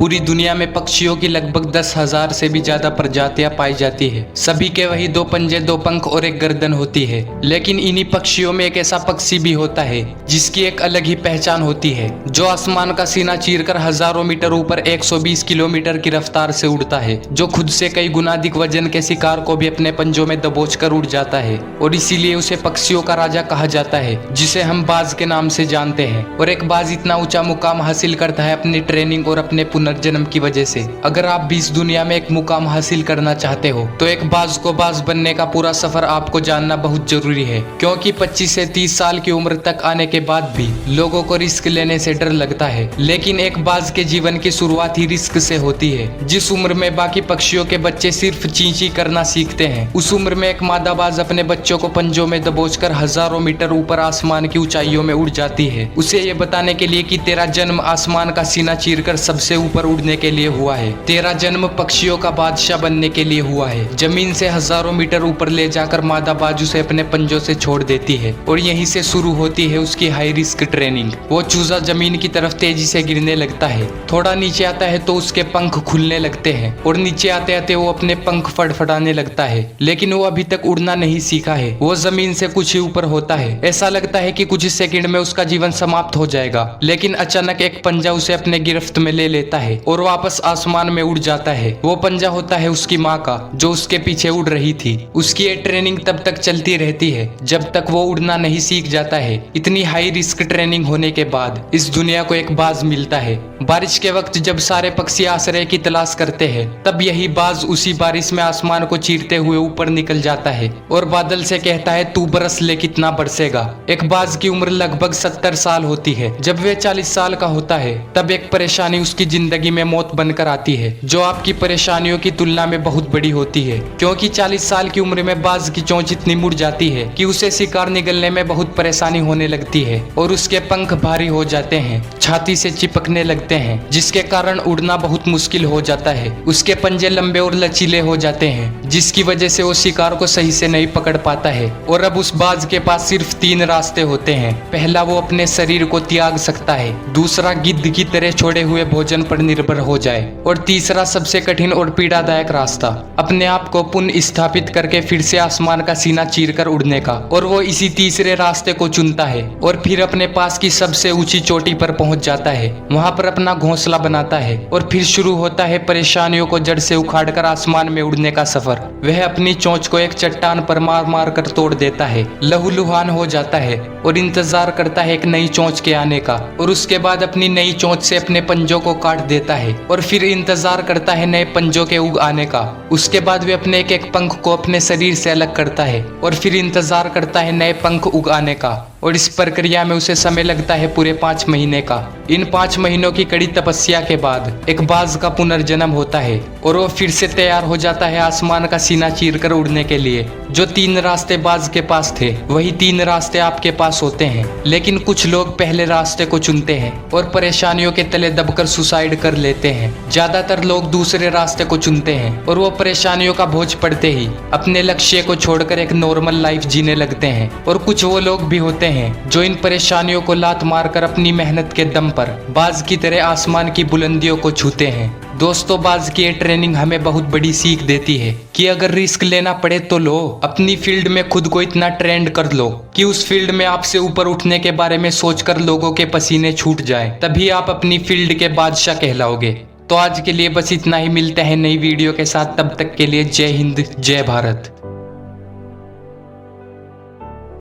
पूरी दुनिया में पक्षियों की लगभग 10,000 से भी ज्यादा प्रजातियां पाई जाती है। सभी के वही 2 पंजे, 2 पंख और एक गर्दन होती है। लेकिन इन्हीं पक्षियों में एक ऐसा पक्षी भी होता है जिसकी एक अलग ही पहचान होती है, जो आसमान का सीना चीरकर हजारों मीटर ऊपर 120 किलोमीटर की रफ्तार से उड़ता है, जो खुद से कई गुना अधिक वजन के शिकार को भी अपने पंजों में दबोच कर उड़ जाता है। और इसीलिए उसे पक्षियों का राजा कहा जाता है, जिसे हम बाज के नाम से जानते हैं। और एक बाज इतना ऊंचा मुकाम हासिल करता है अपनी ट्रेनिंग और अपने पुनर्जन्म की वजह से। अगर आप भी इस दुनिया में एक मुकाम हासिल करना चाहते हो तो एक बाज को बाज बनने का पूरा सफर आपको जानना बहुत जरूरी है, क्योंकि 25 से 30 साल की उम्र तक आने के बाद भी लोगों को रिस्क लेने से डर लगता है। लेकिन एक बाज के जीवन की शुरुआत ही रिस्क से होती है। जिस उम्र में बाकी पक्षियों के बच्चे सिर्फ चींची करना सीखते हैं, उस उम्र में एक मादा बाज अपने बच्चों को पंजों में दबोचकर हजारों मीटर ऊपर आसमान की ऊंचाइयों में उड़ जाती है, उसे ये बताने के लिए कि तेरा जन्म आसमान का सीना चीरकर सबसे ऊपर उड़ने के लिए हुआ है। तेरा जन्म पक्षियों का बादशाह बनने के लिए हुआ है। जमीन से हजारों मीटर ऊपर ले जाकर मादा बाज उसे अपने पंजों से छोड़ देती है और यहीं से शुरू होती है उसकी हाई रिस्क ट्रेनिंग। वो चूजा जमीन की तरफ तेजी से गिरने लगता है। थोड़ा नीचे आता है तो उसके पंख खुलने लगते हैं और नीचे आते आते वो अपने पंख फड़फड़ाने लगता है। लेकिन वो अभी तक उड़ना नहीं सीखा है। वो जमीन से कुछ ही ऊपर होता है। ऐसा लगता है कि कुछ सेकंड में उसका जीवन समाप्त हो जाएगा। लेकिन अचानक एक पंजा उसे अपने गिरफ्त में ले लेता है और वापस आसमान में उड़ जाता है। वो पंजा होता है उसकी माँ का, जो उसके पीछे उड़ रही थी। उसकी ये ट्रेनिंग तब तक चलती रहती है जब तक वो उड़ना नहीं सीख जाता है। इतनी हाई रिस्क ट्रेनिंग होने के बाद इस दुनिया को एक बाज मिलता है। बारिश के वक्त जब सारे पक्षी आश्रय की तलाश करते हैं, तब यही बाज उसी बारिश में आसमान को चीरते हुए ऊपर निकल जाता है और बादल से कहता है, तू बरस ले, कितना बरसेगा। एक बाज की उम्र लगभग 70 साल होती है। जब वे 40 साल का होता है तब एक परेशानी उसकी जिंदगी में मौत बनकर आती है, जो आपकी परेशानियों की तुलना में बहुत बड़ी होती है। क्योंकि 40 साल की उम्र में बाज की चोंच इतनी मुड़ जाती है कि उसे शिकार निगलने में बहुत परेशानी होने लगती है और उसके पंख भारी हो जाते हैं, छाती से चिपकने लगते हैं, जिसके कारण उड़ना बहुत मुश्किल हो जाता है। उसके पंजे लंबे और लचीले हो जाते हैं, जिसकी वजह से वो शिकार को सही से नहीं पकड़ पाता है। और अब उस बाज के पास सिर्फ 3 रास्ते होते हैं। पहला, वो अपने शरीर को त्याग सकता है। दूसरा, गिद्ध की तरह छोड़े हुए भोजन पर निर्भर हो जाए। और तीसरा, सबसे कठिन और पीड़ादायक रास्ता, अपने आप को पुनः स्थापित करके फिर से आसमान का सीना चीरकर उड़ने का। और वो इसी तीसरे रास्ते को चुनता है और फिर अपने पास की सबसे ऊंची चोटी पर पहुंच जाता है। वहां पर अपना घोंसला बनाता है और फिर शुरू होता है परेशानियों को जड़ से उखाड़कर आसमान में उड़ने का सफर। वह अपनी चोंच को एक चट्टान पर मार मार कर तोड़ देता है, लहूलुहान हो जाता है और इंतजार करता है एक नई चोंच के आने का। और उसके बाद अपनी नई चोंच से अपने पंजों को काट देता है और फिर इंतजार करता है नए पंजों के उग आने का। उसके बाद वे अपने एक एक पंख को अपने शरीर से अलग करता है और फिर इंतजार करता है नए पंख उग आने का। और इस प्रक्रिया में उसे समय लगता है पूरे 5 महीने का। इन 5 महीनों की कड़ी तपस्या के बाद एक बाज का पुनर्जन्म होता है और वो फिर से तैयार हो जाता है आसमान का सीना चीरकर उड़ने के लिए। जो 3 रास्ते बाज के पास थे, वही 3 रास्ते आपके पास होते हैं। लेकिन कुछ लोग पहले रास्ते को चुनते हैं और परेशानियों के तले दबकर सुसाइड कर लेते हैं। ज्यादातर लोग दूसरे रास्ते को चुनते हैं और वो परेशानियों का बोझ पड़ते ही अपने लक्ष्य को छोड़कर एक नॉर्मल लाइफ जीने लगते हैं। और कुछ वो लोग भी होते हैं जो इन परेशानियों को लात मारकर अपनी मेहनत के दम पर बाज की तरह आसमान की बुलंदियों को छूते हैं। दोस्तों, बाज की ये ट्रेनिंग हमें बहुत बड़ी सीख देती है कि अगर रिस्क लेना पड़े तो लो। अपनी फील्ड में खुद को इतना ट्रेंड कर लो कि उस फील्ड में आपसे ऊपर उठने के बारे में सोचकर लोगों के पसीने छूट जाएं। तभी आप अपनी फील्ड के बादशाह कहलाओगे। तो आज के लिए बस इतना ही। मिलते हैं नई वीडियो के साथ, तब तक के लिए जय हिंद, जय भारत।